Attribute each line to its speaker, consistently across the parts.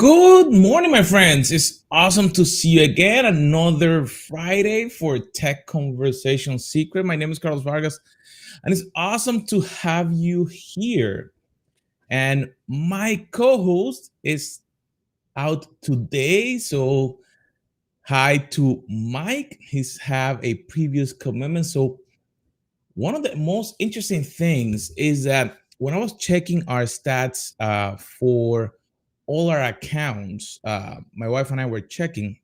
Speaker 1: Good morning, my friends. It's awesome to see you again. Another Friday for Tech Conversation Secret. My name is Carlos Vargas, and it's awesome to have you here. And my co host is out today. So, hi to Mike. He's have a previous commitment. So, one of the most interesting things is that when I was checking our stats for all our accounts, my wife and I were checking,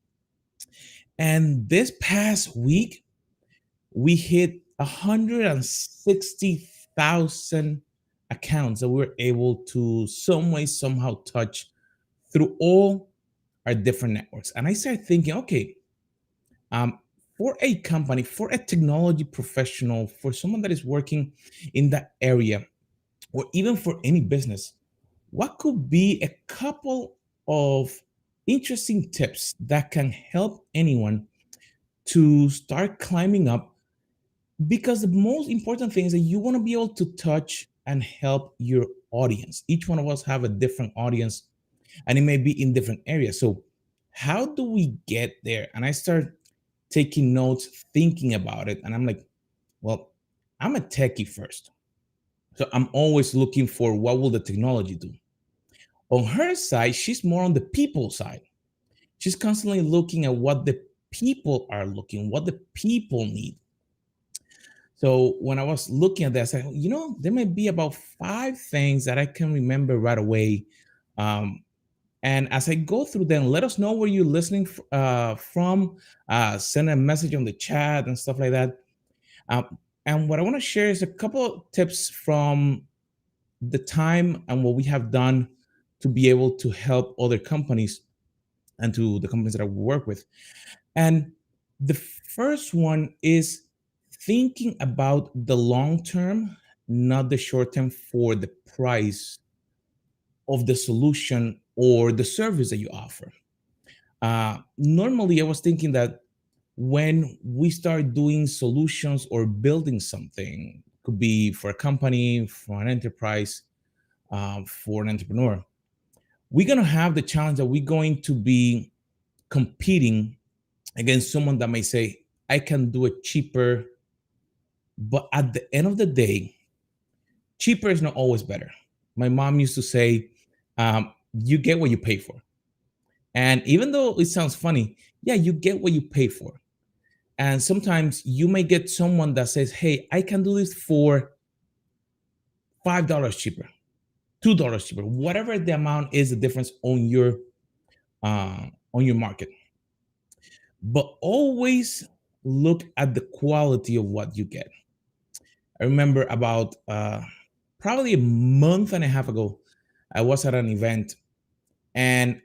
Speaker 1: and this past week we hit 160,000 accounts that we were able to some way somehow touch through all our different networks. And I started thinking, okay, um, for a company, for a technology professional, for someone that is working in that area, or even for any business, what could be a couple of interesting tips that can help anyone to start climbing up? Because the most important thing is that you want to be able to touch and help your audience. Each one of us have a different audience, and it may be in different areas. So how do we get there? And I start taking notes, thinking about it, and I'm like, well, I'm a techie first, so I'm always looking for what will the technology do. On her side, she's more on the people side. She's constantly looking at what the people are looking, what the people need. So when I was looking at that, I said, there may be about five things that I can remember right away. Um, and as I go through them, let us know where you're listening from. Send a message on the chat and stuff like that. And what I want to share is a couple of tips from the time and what we have done to be able to help other companies and to the companies that I work with. And the first one is thinking about the long term, not the short term, for the price of the solution or the service that you offer. Normally, I was thinking that when we start doing solutions or building something, could be for a company, for an enterprise, for an entrepreneur, we're going to have the challenge that we're going to be competing against someone that may say, I can do it cheaper. But at the end of the day, cheaper is not always better. My mom used to say, you get what you pay for. And even though it sounds funny, yeah, you get what you pay for. And sometimes you may get someone that says, hey, I can do this for $5 cheaper, $2 cheaper, whatever the amount is, the difference on your market. But always look at the quality of what you get. I remember about probably a month and a half ago, I was at an event and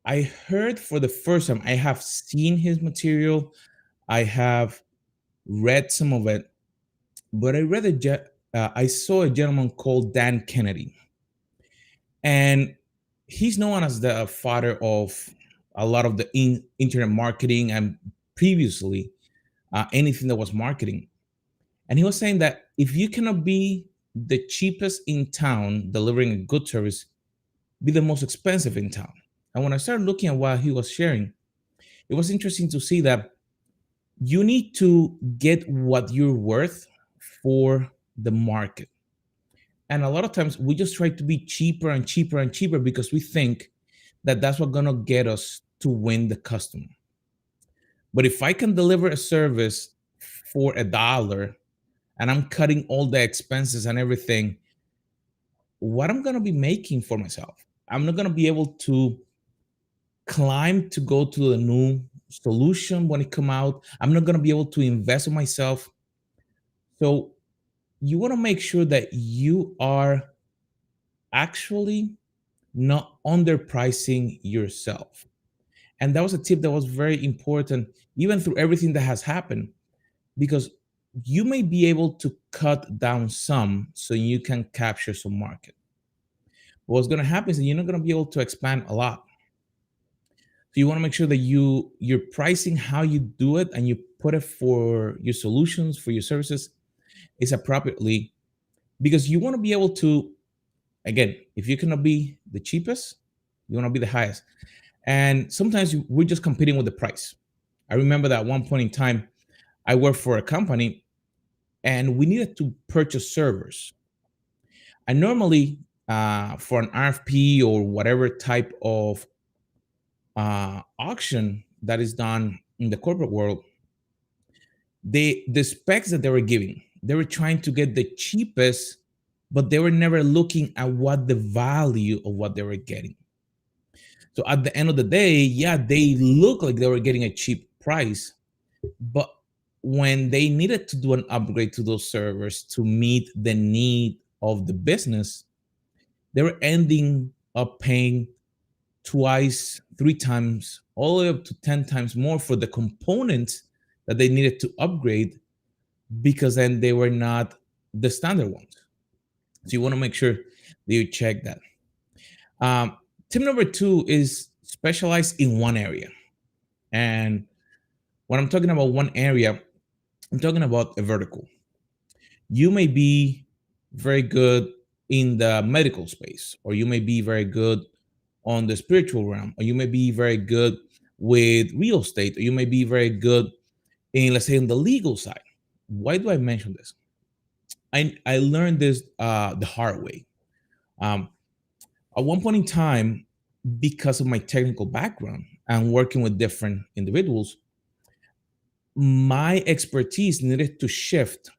Speaker 1: I heard for the first time, I have seen his material, I have read some of it, but I saw a gentleman called Dan Kennedy, and he's known as the father of a lot of the internet marketing and previously anything that was marketing. And he was saying that if you cannot be the cheapest in town delivering a good service, be the most expensive in town. And when I started looking at what he was sharing, it was interesting to see that you need to get what you're worth for the market. And a lot of times we just try to be cheaper and cheaper and cheaper because we think that that's what's going to get us to win the customer. But if I can deliver a service for $1 and I'm cutting all the expenses and everything, what I'm going to be making for myself? I'm not going to be able to climb to go to the new solution when it come out. I'm not going to be able to invest in myself. So you want to make sure that you are actually not underpricing yourself. And that was a tip that was very important, even through everything that has happened, because you may be able to cut down some so you can capture some market. But what's going to happen is that you're not going to be able to expand a lot. So you want to make sure that you're pricing how you do it and you put it for your solutions, for your services, is appropriately, because you want to be able to, again, if you cannot be the cheapest, You want to be the highest. And sometimes we're just competing with the price. I remember that at one point in time, I worked for a company and we needed to purchase servers. And normally, for an RFP or whatever type of auction that is done in the corporate world, the specs that they were giving, they were trying to get the cheapest, but they were never looking at what the value of what they were getting. So at the end of the day, yeah, they look like they were getting a cheap price, but when they needed to do an upgrade to those servers to meet the need of the business, they were ending up paying twice, three times, all the way up to 10 times more for the components that they needed to upgrade because then they were not the standard ones. So you want to make sure that you check that. Tip number two is specialize in one area. And when I'm talking about one area, I'm talking about a vertical. You may be very good in the medical space, or you may be very good on the spiritual realm, or you may be very good with real estate, or you may be very good in, let's say, in the legal side. Why do I mention this? I learned this the hard way. Um, at one point in time, because of my technical background and working with different individuals, my expertise needed to shift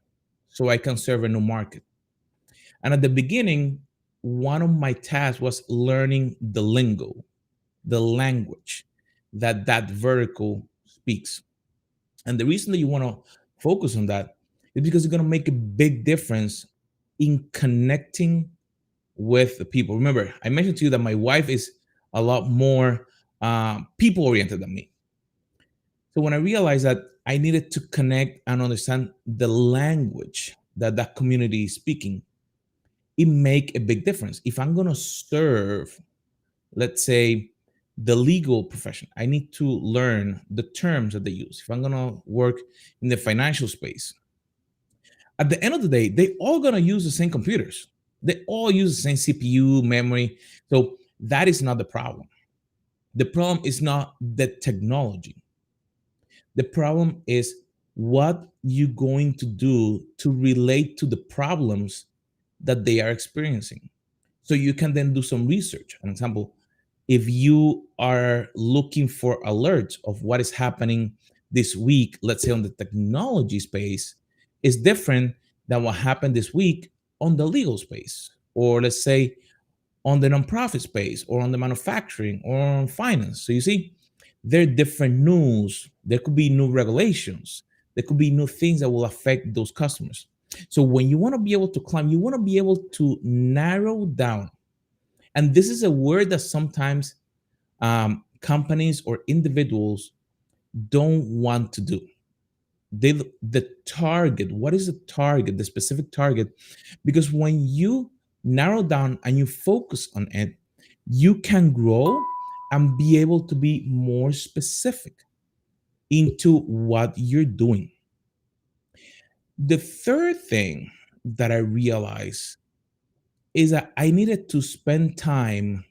Speaker 1: so I can serve a new market. And at the beginning, one of my tasks was learning the lingo, the language that that vertical speaks. And the reason that you want to focus on that is because it's going to make a big difference in connecting with the people. Remember, I mentioned to you that my wife is a lot more people oriented than me. So when I realized that I needed to connect and understand the language that that community is speaking, it make a big difference. If I'm going to serve, let's say, the legal profession, I need to learn the terms that they use. If I'm going to work in the financial space, at the end of the day, they all going to use the same computers. They all use the same CPU, memory. So that is not the problem. The problem is not the technology. The problem is what you're going to do to relate to the problems that they are experiencing. So you can then do some research. An example, if you are looking for alerts of what is happening this week, let's say on the technology space, is different than what happened this week on the legal space, or let's say on the nonprofit space, or on the manufacturing, or on finance. So you see, there are different news. There could be new regulations. There could be new things that will affect those customers. So when you want to be able to climb, you want to be able to narrow down. And this is a word that sometimes companies or individuals don't want to do. The target, what is the target, the specific target? Because when you narrow down and you focus on it, you can grow and be able to be more specific into what you're doing. The third thing that I realized is that I needed to spend time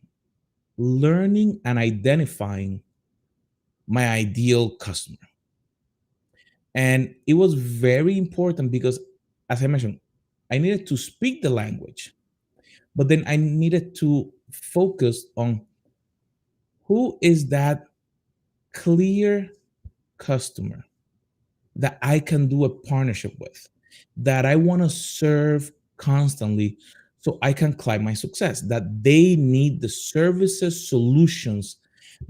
Speaker 1: learning and identifying my ideal customer. And it was very important because, as I mentioned, I needed to speak the language, but then I needed to focus on who is that clear customer that I can do a partnership with, that I want to serve constantly so I can climb my success, that they need the services, solutions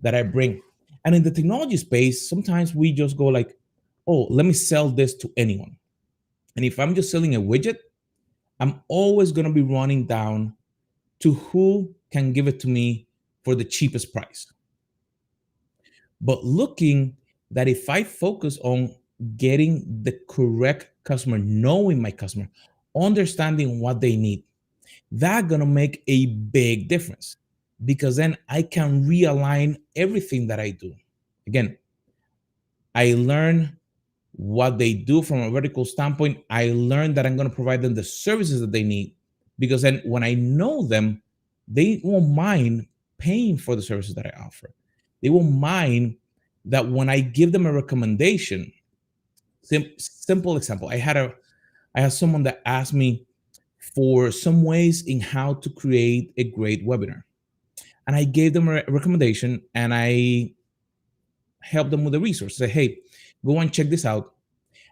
Speaker 1: that I bring. And in the technology space, sometimes we just go like, oh, let me sell this to anyone. And if I'm just selling a widget, I'm always going to be running down to who can give it to me for the cheapest price. But looking that if I focus on getting the correct customer, knowing my customer, understanding what they need, that's going to make a big difference because then I can realign everything that I do. Again, I learn what they do from a vertical standpoint. I learn that I'm going to provide them the services that they need because then when I know them, they won't mind paying for the services that I offer. They will mind that when I give them a recommendation, simple example, I had someone that asked me for some ways in how to create a great webinar. And I gave them a recommendation and I helped them with the resource. Say, hey, go and check this out.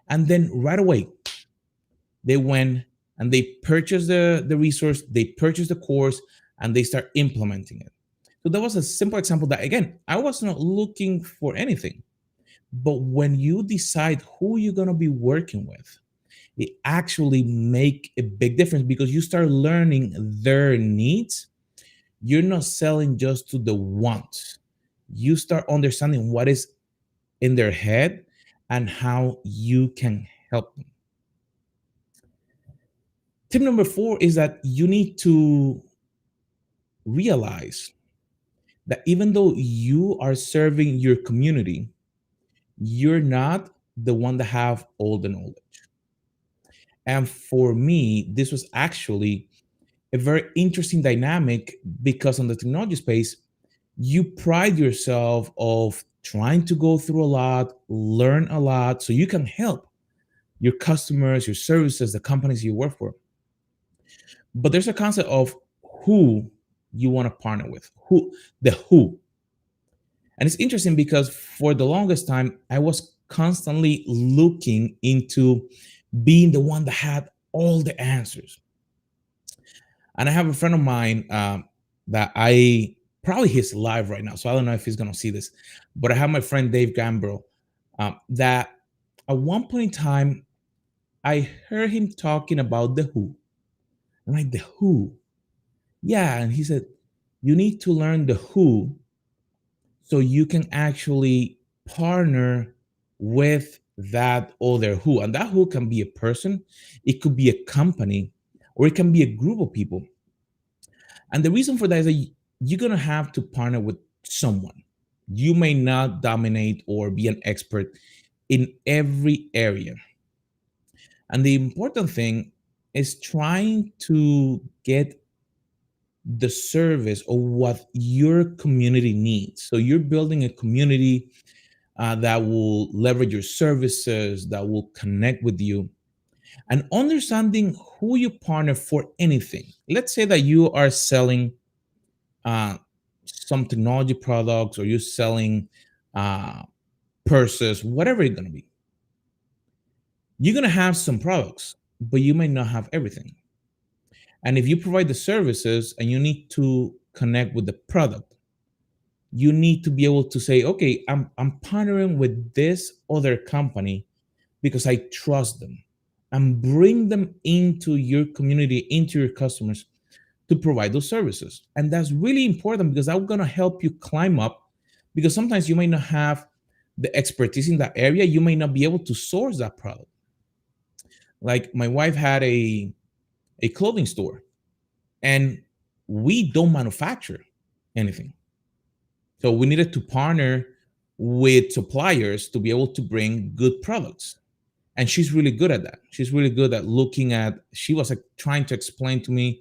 Speaker 1: And then right away, they went and they purchased the resource, they purchased the course, and they start implementing it. So that was a simple example that, again, I was not looking for anything. But when you decide who you're going to be working with, it actually make a big difference because you start learning their needs. You're not selling just to the wants. You start understanding what is in their head and how you can help them. Tip number 4 is that you need to realize that even though you are serving your community, you're not the one that have all the knowledge. And for me, this was actually a very interesting dynamic because on the technology space, you pride yourself of trying to go through a lot, learn a lot, so you can help your customers, your services, the companies you work for. But there's a concept of who you want to partner with, who. And it's interesting because for the longest time, I was constantly looking into being the one that had all the answers. And I have a friend of mine that I probably he's live right now, so I don't know if he's gonna see this. But I have my friend Dave Gambrell that at one point in time I heard him talking about the who. I'm like, the who? Yeah, and he said you need to learn the who so you can actually partner with that other who, and that who can be a person, it could be a company, or it can be a group of people. And the reason for that is that you're going to have to partner with someone. You may not dominate or be an expert in every area. And the important thing is trying to get the service or what your community needs. So you're building a community that will leverage your services, that will connect with you, and understanding who you partner for anything. Let's say that you are selling uh, some technology products or you're selling uh, purses, whatever it's going to be. You're going to have some products, but you may not have everything. And if you provide the services and you need to connect with the product, you need to be able to say, okay, I'm partnering with this other company because I trust them, and bring them into your community, into your customers to provide those services. And that's really important because that's going to help you climb up, because sometimes you may not have the expertise in that area. You may not be able to source that product. Like my wife had a clothing store and we don't manufacture anything. So we needed to partner with suppliers to be able to bring good products. And she's really good at that. She's really good at looking at, she was like trying to explain to me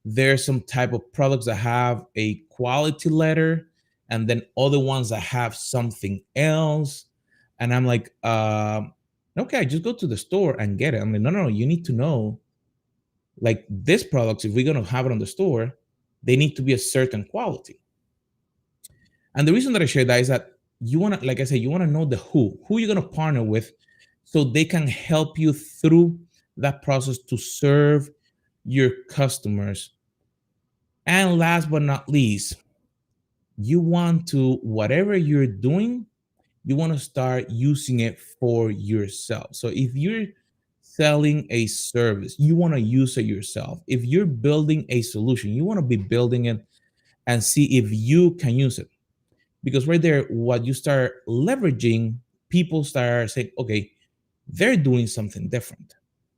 Speaker 1: there's some type of products that have a quality letter and then other ones that have something else. And I'm like, okay, just go to the store and get it. I'm like, no, you need to know, like, these products, if we're going to have it on the store, they need to be a certain quality. And the reason that I share that is that you want to, like I said, you want to know the who you're going to partner with, so they can help you through that process to serve your customers. And last but not least, you want to, whatever you're doing, you want to start using it for yourself. So if you're selling a service, you want to use it yourself. If you're building a solution, you want to be building it and see if you can use it. Because right there, what you start leveraging, people start saying, okay, they're doing something different.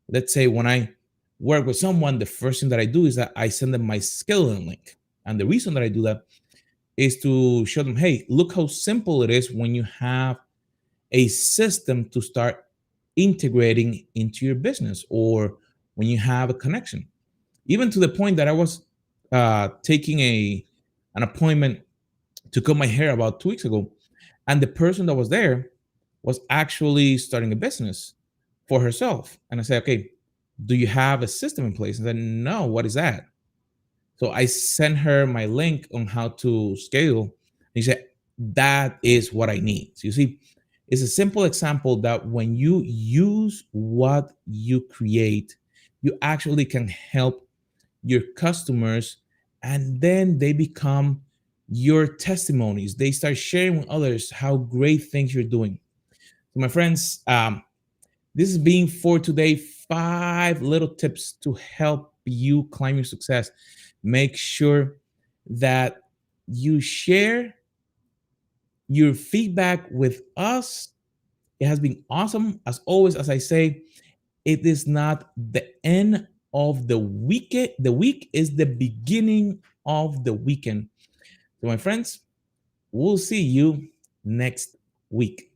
Speaker 1: Let's say when I work with someone, the first thing that I do is that I send them my scheduling link. And the reason that I do that is to show them, hey, look how simple it is when you have a system to start integrating into your business, or when you have a connection. Even to the point that I was taking an appointment to cut my hair about 2 weeks ago. And the person that was there was actually starting a business for herself. And I said, okay, do you have a system in place? And then, no, what is that? So I sent her my link on how to scale. And she said, that is what I need. So you see, it's a simple example that when you use what you create, you actually can help your customers, and then they become your testimonies. They start sharing with others how great things you're doing. So my friends, this is being for today 5 little tips to help you climb your success. Make sure that you share your feedback with us. It has been awesome. As always, as I say, it is not the end of the weekend. The week is the beginning of the weekend. So, my friends, we'll see you next week.